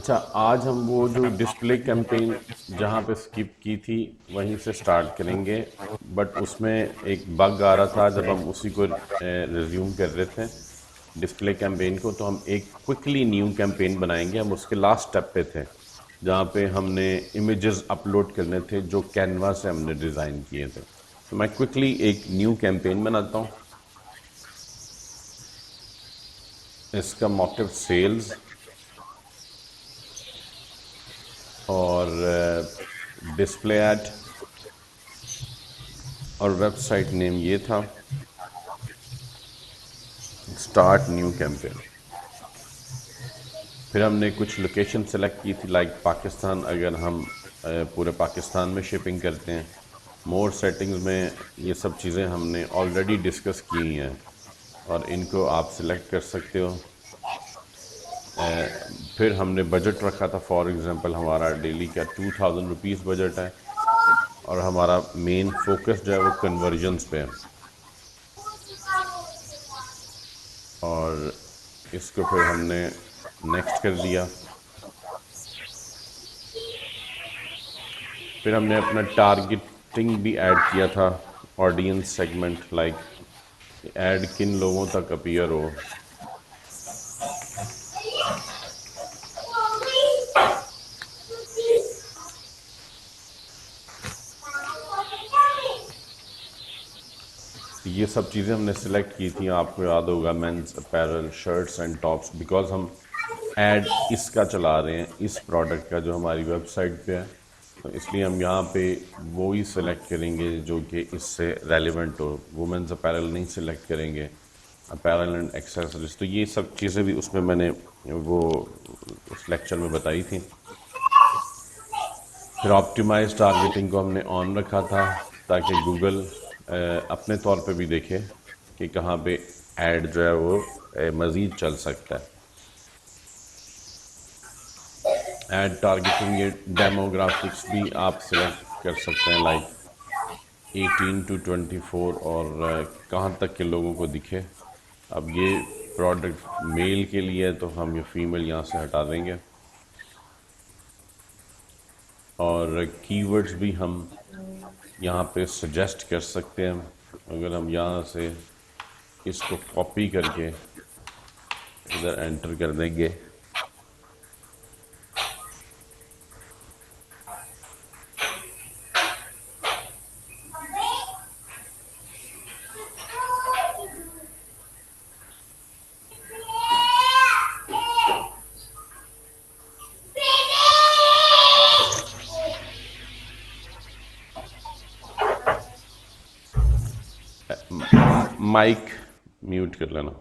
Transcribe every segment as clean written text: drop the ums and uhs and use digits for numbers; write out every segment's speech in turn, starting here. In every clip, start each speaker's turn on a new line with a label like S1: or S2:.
S1: अच्छा, आज हम वो जो डिस्प्ले कैंपेन जहाँ पे स्किप की थी वहीं से स्टार्ट करेंगे। बट उसमें एक बग आ रहा था जब हम उसी को रिज्यूम कर रहे थे डिस्प्ले कैंपेन को, तो हम एक क्विकली न्यू कैंपेन बनाएंगे। हम उसके लास्ट स्टेप पे थे जहाँ पे हमने इमेजेस अपलोड करने थे जो कैनवा से हमने डिज़ाइन किए थे। तो मैं क्विकली एक न्यू कैंपेन बनाता हूँ। इसका मोटिव सेल्स और डिस्प्ले ऐड और वेबसाइट नेम ये था, स्टार्ट न्यू कैंपेन। फिर हमने कुछ लोकेशन सेलेक्ट की थी, लाइक पाकिस्तान, अगर हम पूरे पाकिस्तान में शिपिंग करते हैं। मोर सेटिंग्स में ये सब चीज़ें हमने ऑलरेडी डिस्कस की हुई हैं और इनको आप सिलेक्ट कर सकते हो। फिर हमने बजट रखा था, फॉर एग्ज़ाम्पल हमारा डेली का 2000 रुपीज़ बजट है और हमारा मेन फोकस जो है वो कन्वर्जन्स पे है। और इसको फिर हमने नेक्स्ट कर दिया। फिर हमने अपना टारगेटिंग भी ऐड किया था, ऑडियंस सेगमेंट, लाइक ऐड किन लोगों तक अपीयर हो। तो ये सब चीज़ें हमने सेलेक्ट की थी, आपको याद होगा, men's apparel, shirts and tops, because हम ऐड इसका चला रहे हैं, इस प्रोडक्ट का जो हमारी वेबसाइट पे है। तो इसलिए हम यहाँ पे वो ही सिलेक्ट करेंगे जो कि इससे रेलिवेंट हो। वुमेंस अपैरल नहीं सिलेक्ट करेंगे, अपैरल एंड एक्सेसरीज। तो ये सब चीज़ें भी उसमें मैंने वो उस लेक्चर में बताई थी। फिर ऑप्टिमाइज टारगेटिंग को हमने ऑन रखा था ताकि गूगल अपने तौर पे भी देखे कि कहाँ पे ऐड जो है वो मज़ीद चल सकता है। ऐड टारगेटिंग, ये डेमोग्राफिक्स भी आप सिलेक्ट कर सकते हैं, लाइक 18 to 24, और कहाँ तक के लोगों को दिखे। अब ये प्रोडक्ट मेल के लिए है तो हम ये फीमेल यहाँ से हटा देंगे। और कीवर्ड्स भी हम यहाँ पे सजेस्ट कर सकते हैं। अगर हम यहाँ से इसको कॉपी करके इधर एंटर कर देंगे माइक म्यूट कर लेना।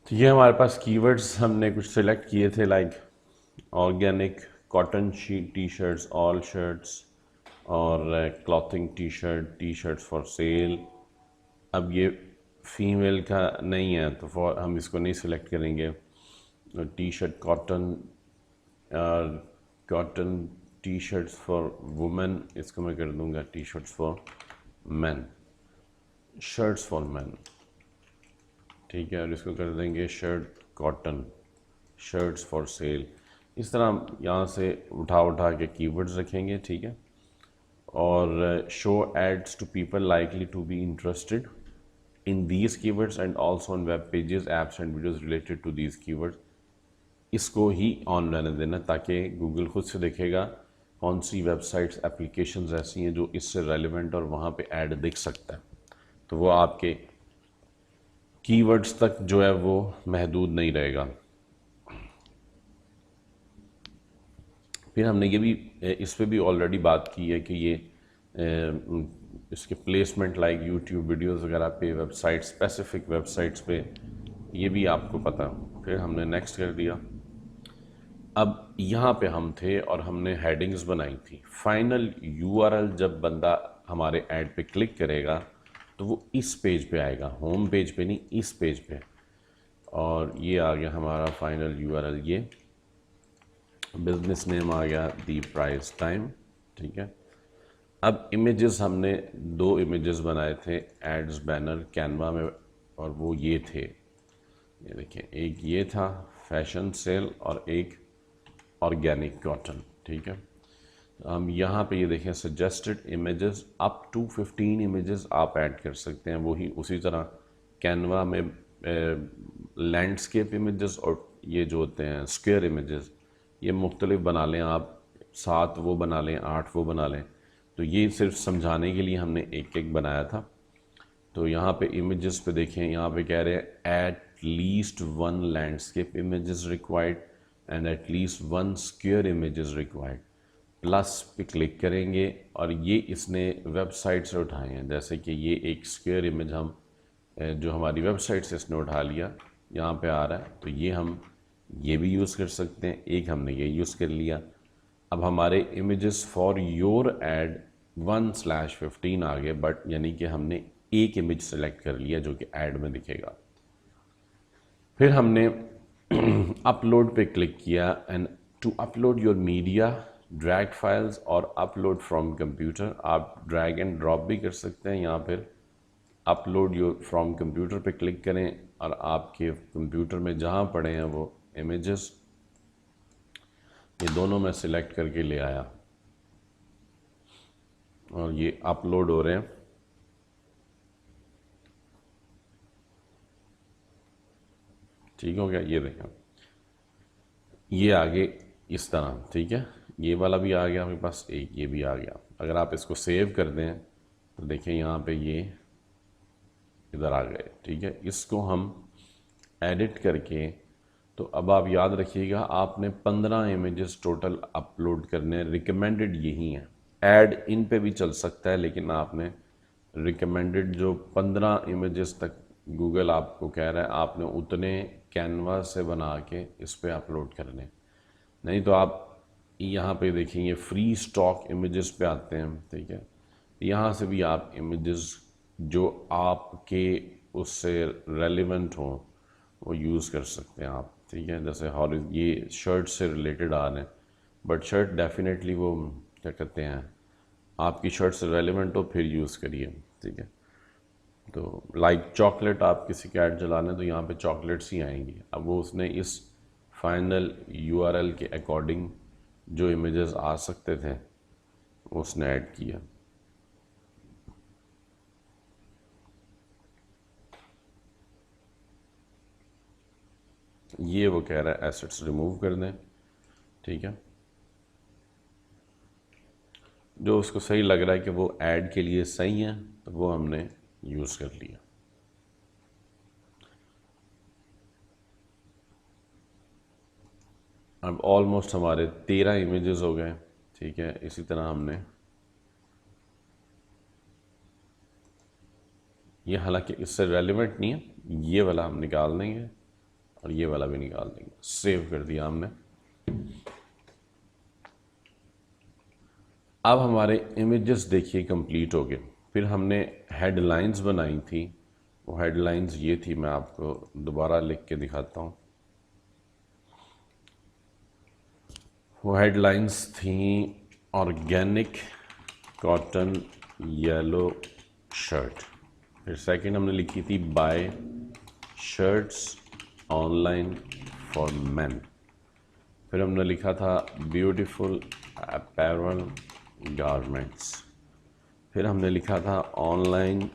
S1: तो ये हमारे पास कीवर्ड्स हमने कुछ सिलेक्ट किए थे, like organic, cotton T shirts, all shirts, और clothing T shirts for sale. अब ये फीमेल का नहीं है तो फॉर हम इसको नहीं सिलेक्ट करेंगे। T shirt cotton, cotton T shirts for women, इसको मैं कर दूंगा T shirts for man, shirts for man, ठीक है। और इसको कर देंगे shirt cotton, shirts for cell. इस तरह हम यहाँ से उठा उठा के कीवर्ड्स रखेंगे, ठीक है। और show ads to people likely to be interested in these keywords and also on web pages, apps and videos related to these keywords. इसको ही ऑन रहने देना ताकि गूगल खुद से देखेगा कौन सी वेबसाइट्स, एप्लीकेशंस ऐसी हैं जो इससे रेलिवेंट और वहाँ पे ऐड दिख सकता है। तो वो आपके कीवर्ड्स तक जो है वो महदूद नहीं रहेगा। फिर हमने ये भी इस पे भी ऑलरेडी बात की है कि ये इसके प्लेसमेंट, लाइक यूट्यूब वीडियोस वगैरह पे, वेबसाइट, स्पेसिफिक वेबसाइट्स पे, ये भी आपको पता। फिर हमने नेक्स्ट कर दिया। अब यहाँ पे हम थे और हमने हेडिंग्स बनाई थी। फाइनल यूआरएल जब बंदा हमारे ऐड पे क्लिक करेगा तो वो इस पेज पे आएगा, होम पेज पे नहीं, इस पेज पे। और ये आ गया हमारा फाइनल यूआरएल, ये बिजनेस नेम आ गया दी प्राइस टाइम, ठीक है। अब इमेजेस हमने 2 इमेजेस बनाए थे एड्स बैनर कैनवा में, और वो ये थे, ये देखिए, एक ये था फैशन सेल और एक ऑर्गेनिक कॉटन, ठीक है। हम यहाँ पे ये देखें suggested images up to 15 images आप ऐड कर सकते हैं। वही उसी तरह कैनवा में लैंडस्केप इमेजेस और ये जो होते हैं स्क्वायर इमेजेस, ये मुख्तलिफ बना लें आप, 7 वो बना लें, 8 वो बना लें। तो ये सिर्फ समझाने के लिए हमने एक एक बनाया था। तो यहाँ पे इमेजेस पे देखें, यहाँ पे कह रहे हैं at least 1 landscape images required and at least 1 square images required. Plus पे क्लिक करेंगे और ये इसने वेबसाइट से उठाए हैं। जैसे कि ये एक स्क्वायर इमेज हम जो हमारी वेबसाइट से इसने उठा लिया, यहाँ पे आ रहा है, तो ये हम ये भी यूज़ कर सकते हैं। एक हमने ये यूज़ कर लिया। अब हमारे इमेजेस फॉर योर एड 1/15 आ गए, बट यानी कि हमने एक इमेज सेलेक्ट कर लिया जो कि ऐड में दिखेगा। फिर हमने अपलोड पे क्लिक किया and to upload your media drag files और अपलोड फ्रॉम कंप्यूटर। आप ड्रैग एंड ड्रॉप भी कर सकते हैं, या फिर अपलोड योर फ्रॉम कंप्यूटर पे क्लिक करें और आपके कंप्यूटर में जहाँ पड़े हैं वो इमेजेस, ये दोनों मैं सिलेक्ट करके ले आया और ये अपलोड हो रहे हैं। ठीक हो गया, ये देखें, ये आगे इस तरह, ठीक है। ये वाला भी आ गया हमारे पास, एक ये भी आ गया। अगर आप इसको सेव कर दें तो देखें यहाँ पे ये इधर आ गए, ठीक है। इसको हम एडिट करके, तो अब आप याद रखिएगा आपने 15 इमेजेस टोटल अपलोड करने, रिकमेंडेड यही हैं। ऐड इन पे भी चल सकता है, लेकिन आपने रिकमेंडेड जो 15 इमेजेस तक गूगल आपको कह रहा है आपने उतने कैनवा से बना के इस पे अपलोड करने। नहीं तो आप यहाँ पे देखेंगे फ्री स्टॉक इमेजेस पे आते हैं, ठीक है। यहाँ से भी आप इमेजेस जो आपके उससे रेलिवेंट हो वो यूज़ कर सकते हैं आप, ठीक है। जैसे ये शर्ट से रिलेटेड आ रहे हैं, बट शर्ट डेफिनेटली वो क्या कहते हैं आपकी शर्ट से रेलिवेंट हो फिर यूज़ करिए, ठीक है। तो लाइक चॉकलेट, आप किसी का ऐड चला लें तो यहाँ पे चॉकलेट्स ही आएंगी। अब वो उसने इस फाइनल यूआरएल के अकॉर्डिंग जो इमेजेस आ सकते थे वो उसने ऐड किया। ये वो कह रहा है एसेट्स रिमूव कर दें, ठीक है। जो उसको सही लग रहा है कि वो ऐड के लिए सही है तो वो हमने यूज़ कर लिया। अब ऑलमोस्ट हमारे 13 इमेजेस हो गए, ठीक है। इसी तरह हमने ये, हालांकि इससे रेलिवेंट नहीं है, ये वाला हम निकाल देंगे और ये वाला भी निकाल देंगे। सेव कर दिया हमने। अब हमारे इमेजेस देखिए कंप्लीट हो गए। फिर हमने हेडलाइंस बनाई थी, वो हेडलाइंस ये थी, मैं आपको दोबारा लिख के दिखाता हूँ। वो हेडलाइंस थी ऑर्गेनिक कॉटन येलो शर्ट। फिर सेकंड हमने लिखी थी buy shirts online for men. फिर हमने लिखा था ब्यूटीफुल अपैरल गारमेंट्स। फिर हमने लिखा था online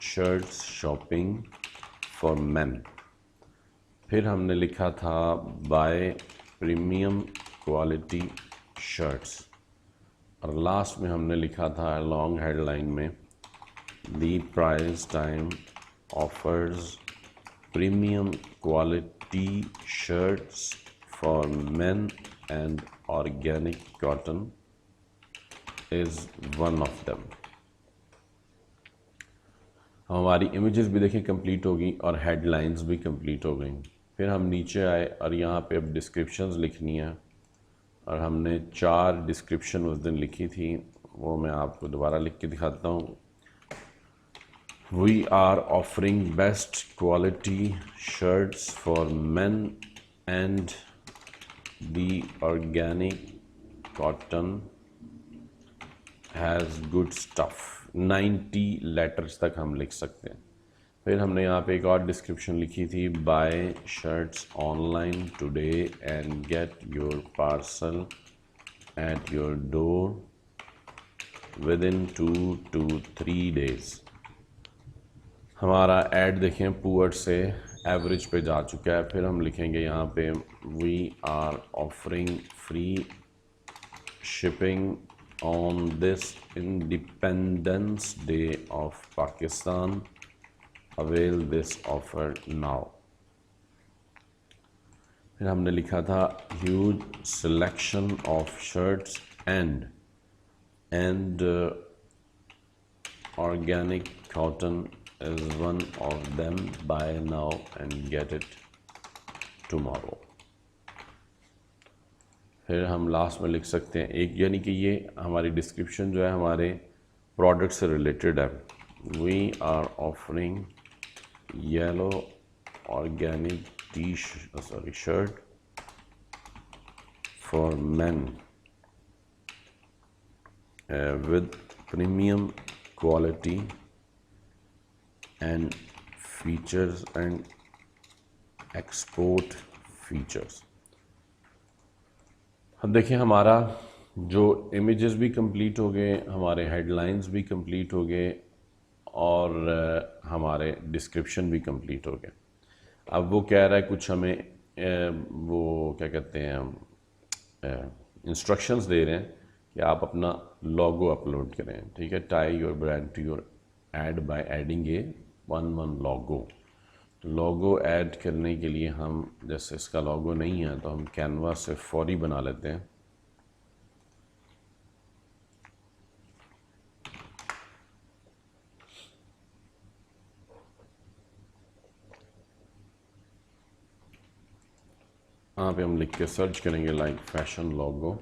S1: shirts shopping for men. फिर हमने लिखा था बाय प्रीमियम क्वालिटी शर्ट्स। और लास्ट में हमने लिखा था लॉन्ग हेडलाइन में दी price time offers premium quality shirts for men and organic cotton is one of them. हमारी इमेजेस भी देखें कंप्लीट हो गई और हेडलाइंस भी कंप्लीट हो गई। फिर हम नीचे आए और यहाँ पे अब डिस्क्रिप्शंस लिखनी है। और हमने 4 डिस्क्रिप्शन उस दिन लिखी थी, वो मैं आपको दोबारा लिख के दिखाता हूँ। We are offering best quality shirts for men and the organic cotton has good stuff। 90 letters तक हम लिख सकते हैं। फिर हमने यहाँ पे एक और डिस्क्रिप्शन लिखी थी, buy shirts online today and get your parcel at your door within 2 to 3 days। हमारा ऐड देखें पुअर से एवरेज पे जा चुका है। फिर हम लिखेंगे यहाँ पे, we are offering free shipping on this independence day of Pakistan, avail this offer now. फिर हमने लिखा था, huge selection of shirts and organic cotton is one of them, buy now and get it tomorrow। फिर हम last में लिख सकते हैं एक, यानी कि ये हमारी डिस्क्रिप्शन जो है हमारे प्रोडक्ट से रिलेटेड है। We are offering yellow organic shirt for men with premium quality and features and export features। अब देखिए हमारा जो इमेजेस भी कंप्लीट हो गए, हमारे हेडलाइंस भी कंप्लीट हो गए और हमारे डिस्क्रिप्शन भी कंप्लीट हो गए। अब वो कह रहा है कुछ हमें वो क्या कहते हैं इंस्ट्रक्शंस दे रहे हैं कि आप अपना लोगो अपलोड करें। ठीक है, tie your brand to your ad by adding a one logo. तो लोगो ऐड करने के लिए हम, जैसे इसका लोगो नहीं है तो हम कैनवा से फौरी बना लेते हैं। यहाँ पे हम लिख के सर्च करेंगे लाइक फैशन लोगो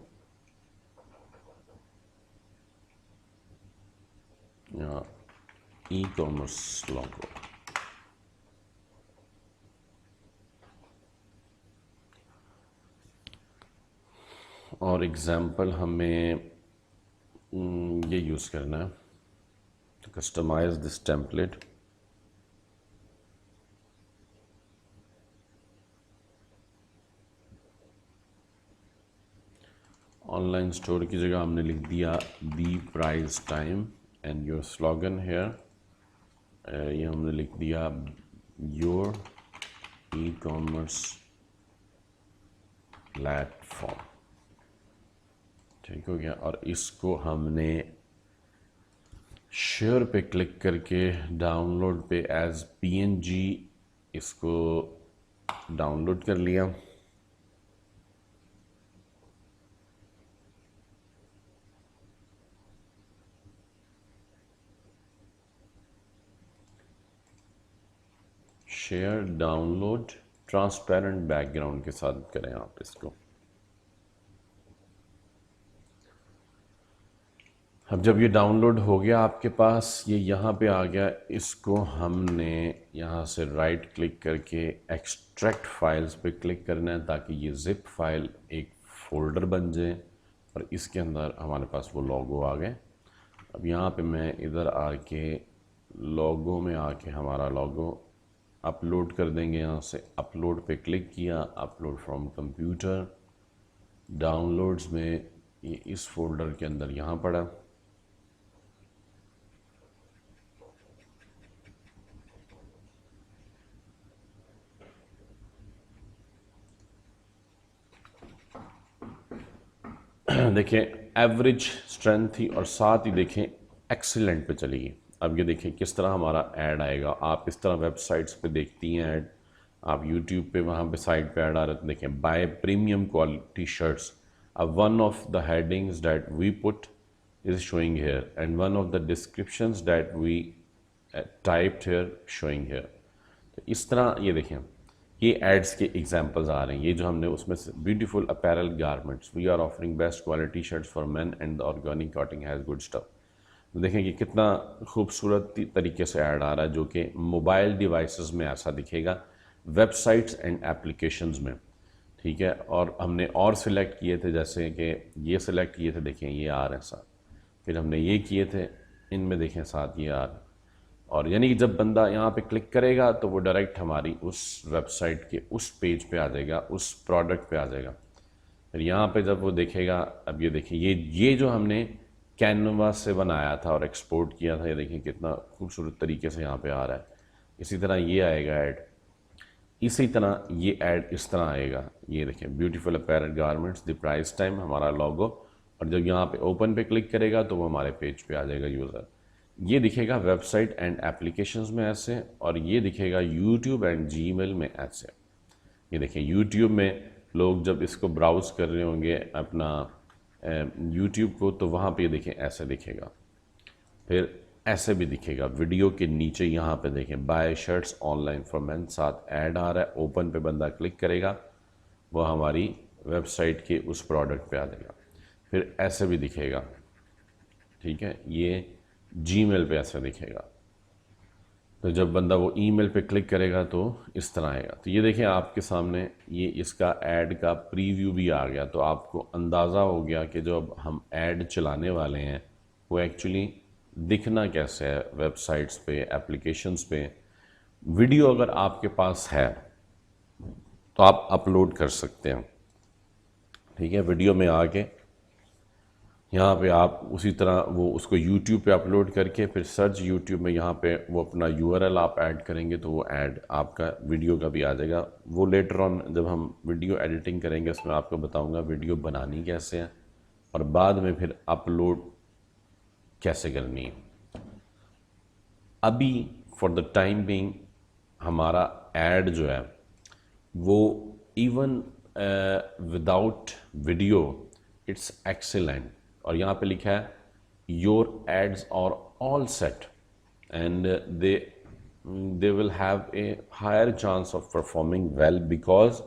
S1: या ई कॉमर्स लोगो। और एग्जाम्पल हमें ये यूज़ करना है, तो customize this template. Online store की जगह हमने लिख दिया the price time and your slogan here. ये हमने लिख दिया योर ई कॉमर्स प्लेटफॉर्म। ठीक हो गया। और इसको हमने शेयर पे क्लिक करके डाउनलोड पे एज PNG इसको डाउनलोड कर लिया। शेयर डाउनलोड ट्रांसपेरेंट बैकग्राउंड के साथ करें आप इसको। अब जब ये डाउनलोड हो गया आपके पास, ये यहाँ पे आ गया, इसको हमने यहाँ से राइट क्लिक करके एक्सट्रैक्ट फाइल्स पे क्लिक करना है ताकि ये जिप फाइल एक फ़ोल्डर बन जाए और इसके अंदर हमारे पास वो लोगो आ गए। अब यहाँ पे मैं इधर आके लोगो में आके हमारा लोगो अपलोड कर देंगे। यहाँ से अपलोड पे क्लिक किया, अपलोड फ्रॉम कंप्यूटर, डाउनलोड्स में ये इस फोल्डर के अंदर यहाँ पड़ा। देखें एवरेज स्ट्रेंथ थी और साथ ही देखें एक्सीलेंट पे चली गई। अब ये देखें किस तरह हमारा ऐड आएगा। आप इस तरह वेबसाइट्स पे देखती हैं ऐड, आप यूट्यूब पे वहाँ पे साइट पे ऐड आ रहे थे। देखें बाय प्रीमियम क्वालिटी शर्ट्स, अब one of the headings that we put is showing here and one of the descriptions that we typed here showing here. तो इस तरह ये देखें ये एड्स के एग्जांपल्स आ रहे हैं, ये जो हमने उसमें से beautiful apparel garments, we are offering best quality shirts for men and the organic cotton has good stuff. देखें कि कितना खूबसूरत तरीके से ऐड आ रहा है, जो कि मोबाइल डिवाइसेस में ऐसा दिखेगा, वेबसाइट्स एंड एप्लीकेशंस में, ठीक है। और हमने और सिलेक्ट किए थे, जैसे कि ये सिलेक्ट किए थे, देखें ये आ रहे हैं साथ, फिर हमने ये किए थे, इनमें देखें साथ ये आ रहे हैं। और यानी कि जब बंदा यहाँ पे क्लिक करेगा तो वो डायरेक्ट हमारी उस वेबसाइट के उस पेज पे आ जाएगा, उस प्रोडक्ट पे आ जाएगा। फिर यहाँ पे जब वो देखेगा, अब ये देखिए ये जो हमने कैनवा से बनाया था और एक्सपोर्ट किया था, ये देखिए कितना खूबसूरत तरीके से यहाँ पे आ रहा है। इसी तरह ये आएगा ऐड, इसी तरह ये ऐड इस तरह आएगा, ये देखें beautiful apparel garments, the price time, हमारा लोगो, और जब यहाँ पे ओपन पे क्लिक करेगा तो वो हमारे पेज पे आ जाएगा यूज़र। ये दिखेगा वेबसाइट एंड एप्लीकेशंस में ऐसे, और ये दिखेगा यूट्यूब एंड जीमेल में ऐसे। ये देखिए यूट्यूब में लोग जब इसको ब्राउज़ कर रहे होंगे अपना यूट्यूब को, तो वहाँ पे देखें ऐसे दिखेगा। फिर ऐसे भी दिखेगा वीडियो के नीचे, यहाँ पे देखें buy shirts online for men, साथ ऐड आ रहा है, ओपन पे बंदा क्लिक करेगा वो हमारी वेबसाइट के उस प्रोडक्ट पे आ जाएगा। फिर ऐसे भी दिखेगा, ठीक है, ये जीमेल पे ऐसा दिखेगा। तो जब बंदा वो ईमेल पे क्लिक करेगा तो इस तरह आएगा। तो ये देखें आपके सामने ये इसका ऐड का प्रीव्यू भी आ गया, तो आपको अंदाज़ा हो गया कि जो अब हम ऐड चलाने वाले हैं वो एक्चुअली दिखना कैसे है वेबसाइट्स पे, एप्लीकेशंस पे। वीडियो अगर आपके पास है तो आप अपलोड कर सकते हैं, ठीक है। वीडियो में आके यहाँ पे आप उसी तरह वो उसको YouTube पे अपलोड करके फिर सर्च YouTube में यहाँ पे वो अपना URL आप ऐड करेंगे तो वो ऐड आपका वीडियो का भी आ जाएगा। वो लेटर ऑन जब हम वीडियो एडिटिंग करेंगे उसमें आपको बताऊँगा वीडियो बनानी कैसे है और बाद में फिर अपलोड कैसे करनी है। अभी फॉर द टाइम बीइंग हमारा ऐड जो है वो even without video it's excellent, और यहाँ पे लिखा है your ads are all set and they will have a higher chance of performing well, because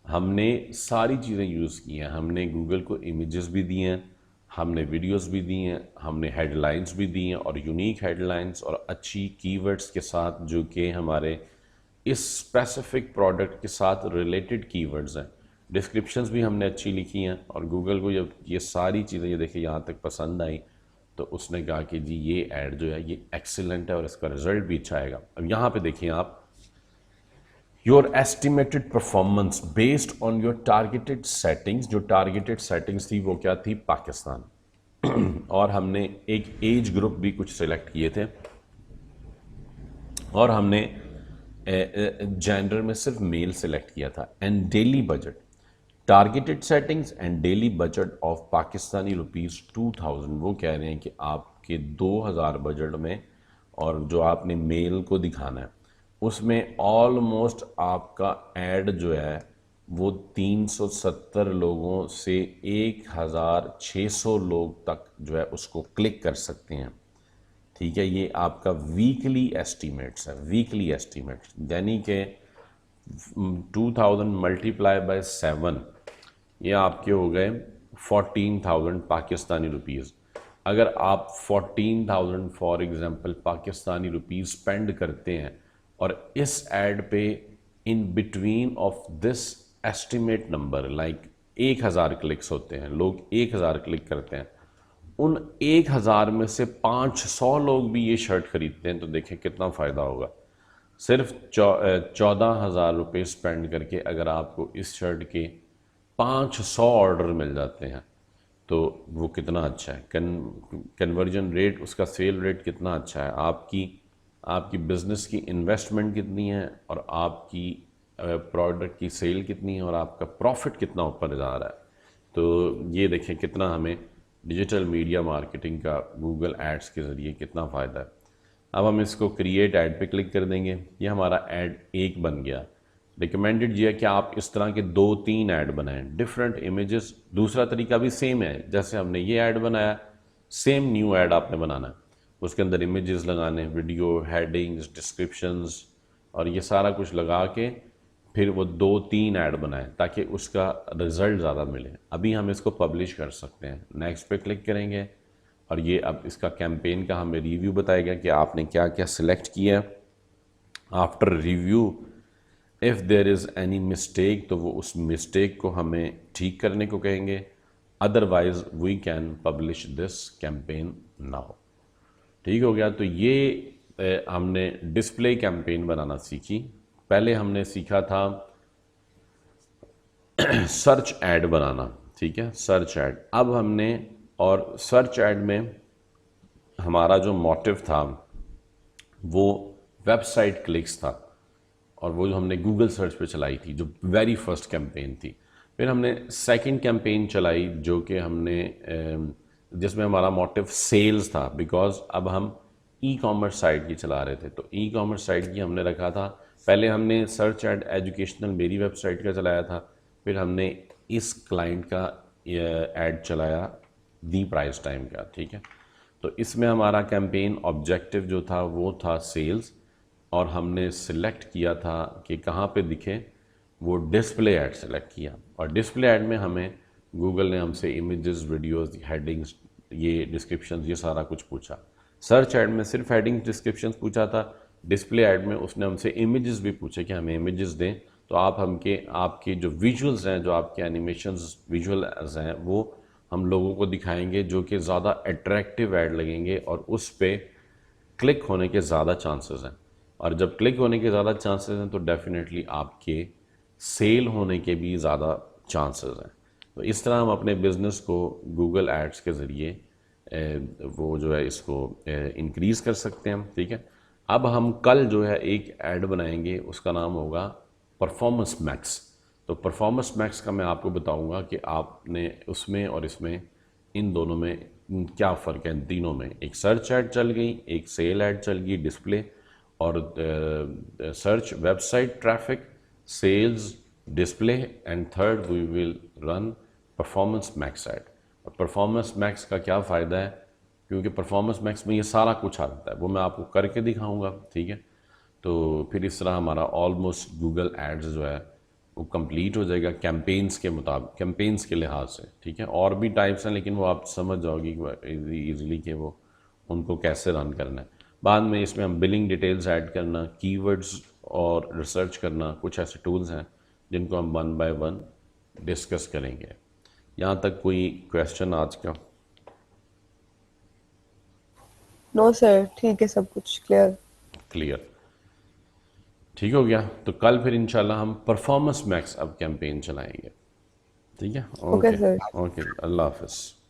S1: हमने सारी चीज़ें यूज़ की हैं। हमने गूगल को इमेजेस भी दिए हैं, हमने वीडियोस भी दी हैं, हमने हेडलाइंस भी दी हैं, और यूनिक हेडलाइंस और अच्छी कीवर्ड्स के साथ जो कि हमारे इस स्पेसिफिक प्रोडक्ट के साथ रिलेटेड कीवर्ड्स हैं। डिस्क्रिप्शंस भी हमने अच्छी लिखी हैं, और गूगल को जब ये सारी चीज़ें ये देखिए यहाँ तक पसंद आई तो उसने कहा कि जी ये ऐड जो है ये एक्सीलेंट है और इसका रिजल्ट भी अच्छा आएगा। अब यहाँ पे देखिए आप, your estimated performance based on your targeted settings, जो टारगेटेड सेटिंग्स थी वो क्या थी, पाकिस्तान और हमने एक एज ग्रुप भी कुछ सिलेक्ट किए थे, और हमने जेंडर में सिर्फ मेल सेलेक्ट किया था। And daily budget, targeted settings and daily budget of Pakistani rupees 2000, वो कह रहे हैं कि आपके 2000 बजट में, और जो आपने मेल को दिखाना है उसमें ऑलमोस्ट आपका ऐड जो है वो 370 लोगों से 1600 लोग तक जो है उसको क्लिक कर सकते हैं, ठीक है। ये आपका वीकली एस्टीमेट्स है, वीकली एस्टीमेट्स, यानी कि 2000 मल्टीप्लाई बाय 7, ये आपके हो गए 14,000 पाकिस्तानी रुपीज़। अगर आप 14,000 for example Pakistani rupees spend करते हैं और इस ऐड पे in between of this estimate number like 1000 clicks होते हैं, लोग 1000 क्लिक करते हैं, उन 1000 में से 500 लोग भी ये शर्ट खरीदते हैं, तो देखें कितना फ़ायदा होगा। सिर्फ 14,000 रुपये स्पेंड करके अगर आपको इस शर्ट के 500 ऑर्डर मिल जाते हैं तो वो कितना अच्छा है। कन्वर्जन रेट, उसका सेल रेट कितना अच्छा है, आपकी बिज़नेस की इन्वेस्टमेंट कितनी है, और आपकी प्रोडक्ट की सेल कितनी है, और आपका प्रॉफिट कितना ऊपर जा रहा है। तो ये देखें कितना हमें डिजिटल मीडिया मार्केटिंग का गूगल एड्स के ज़रिए कितना फ़ायदा है। अब हम इसको क्रिएट ऐड पे क्लिक कर देंगे, ये हमारा ऐड एक बन गया। रिकमेंडेड ये है कि आप इस तरह के 2-3 ऐड बनाएं, डिफरेंट इमेजेस। दूसरा तरीका भी सेम है, जैसे हमने ये ऐड बनाया सेम न्यू ऐड आपने बनाना है, उसके अंदर इमेजेस लगाने, वीडियो, हेडिंग्स, डिस्क्रिप्शंस, और ये सारा कुछ लगा के फिर वो 2-3 ऐड बनाएं ताकि उसका रिज़ल्ट ज़्यादा मिले। अभी हम इसको पब्लिश कर सकते हैं। नेक्स्ट पे क्लिक करेंगे और ये अब इसका कैंपेन का हमें रिव्यू बताएगा कि आपने क्या क्या सिलेक्ट किया। After review if there is any mistake तो वो उस मिस्टेक को हमें ठीक करने को कहेंगे, otherwise we can publish this campaign now. ठीक हो गया। तो ये हमने डिस्प्ले कैंपेन बनाना सीखी। पहले हमने सीखा था सर्च ऐड बनाना, ठीक है, सर्च ऐड। अब हमने, और सर्च ऐड में हमारा जो मोटिव था वो वेबसाइट क्लिक्स था, और वो जो हमने गूगल सर्च पे चलाई थी जो वेरी फर्स्ट कैंपेन थी। फिर हमने सेकंड कैंपेन चलाई जो कि हमने जिसमें हमारा मोटिव सेल्स था, बिकॉज अब हम ई कॉमर्स साइट की चला रहे थे। तो ई कॉमर्स साइट की हमने रखा था, पहले हमने सर्च एड एजुकेशनल मेरी वेबसाइट का चलाया था, फिर हमने इस क्लाइंट का ऐड चलाया दी प्राइस टाइम का, ठीक है। तो इसमें हमारा कैंपेन ऑब्जेक्टिव जो था वो था सेल्स, और हमने सिलेक्ट किया था कि कहाँ पे दिखे, वो डिस्प्ले ऐड सेलेक्ट किया। और डिस्प्ले ऐड में हमें गूगल ने हमसे इमेजेस, वीडियोस, हेडिंग्स, ये डिस्क्रिप्शंस, ये सारा कुछ पूछा। सर्च ऐड में सिर्फ हेडिंग्स, डिस्क्रिप्शंस पूछा था। डिस्प्ले ऐड में उसने हमसे इमेजेस भी पूछे कि हमें इमेजेस दें, तो आप आपके जो विजुअल्स हैं, जो आपके एनिमेशंस विजुअल्स हैं, वो हम लोगों को दिखाएंगे जो कि ज़्यादा अट्रैक्टिव ऐड लगेंगे और उस पर क्लिक होने के ज़्यादा चांसेस हैं। और जब क्लिक होने के ज़्यादा चांसेस हैं तो डेफिनेटली आपके सेल होने के भी ज़्यादा चांसेस हैं। तो इस तरह हम अपने बिज़नेस को गूगल एड्स के ज़रिए वो जो है इसको इंक्रीज़ कर सकते हैं, ठीक है। अब हम कल जो है एक ऐड बनाएंगे, उसका नाम होगा परफॉर्मेंस मैक्स। तो परफॉर्मेंस मैक्स का मैं आपको बताऊंगा कि आपने उसमें और इसमें, इन दोनों में क्या फ़र्क है। इन तीनों में एक सर्च ऐड चल गई, एक सेल ऐड चल गई डिस्प्ले, और search website traffic, sales, display, and third we will run performance max ad. और परफॉर्मेंस मैक्स का क्या फ़ायदा है, क्योंकि परफॉर्मेंस मैक्स में ये सारा कुछ आ जाता है, वो मैं आपको करके दिखाऊंगा, ठीक है। तो फिर इस तरह हमारा ऑलमोस्ट गूगल एड्स जो है वो कंप्लीट हो जाएगा कैंपेन्स के मुताबिक, कैंपेन्स के लिहाज से, ठीक है। और भी टाइप्स हैं लेकिन वो आप समझ जाओगी ईज़िली कि वो उनको कैसे रन करना है। बाद में इसमें हम बिलिंग डिटेल्स ऐड करना, कीवर्ड्स और रिसर्च करना, कुछ ऐसे टूल्स हैं जिनको हम 1 बाय 1 डिस्कस करेंगे। यहाँ तक कोई क्वेश्चन आज का?
S2: नो सर, ठीक है, सब कुछ क्लियर।
S1: क्लियर, ठीक हो गया। तो कल फिर इंशाल्लाह हम परफॉर्मेंस मैक्स अब कैंपेन चलाएंगे, ठीक है।
S2: Okay
S1: okay,
S2: sir.
S1: ओके, अल्लाह हाफ़िज़।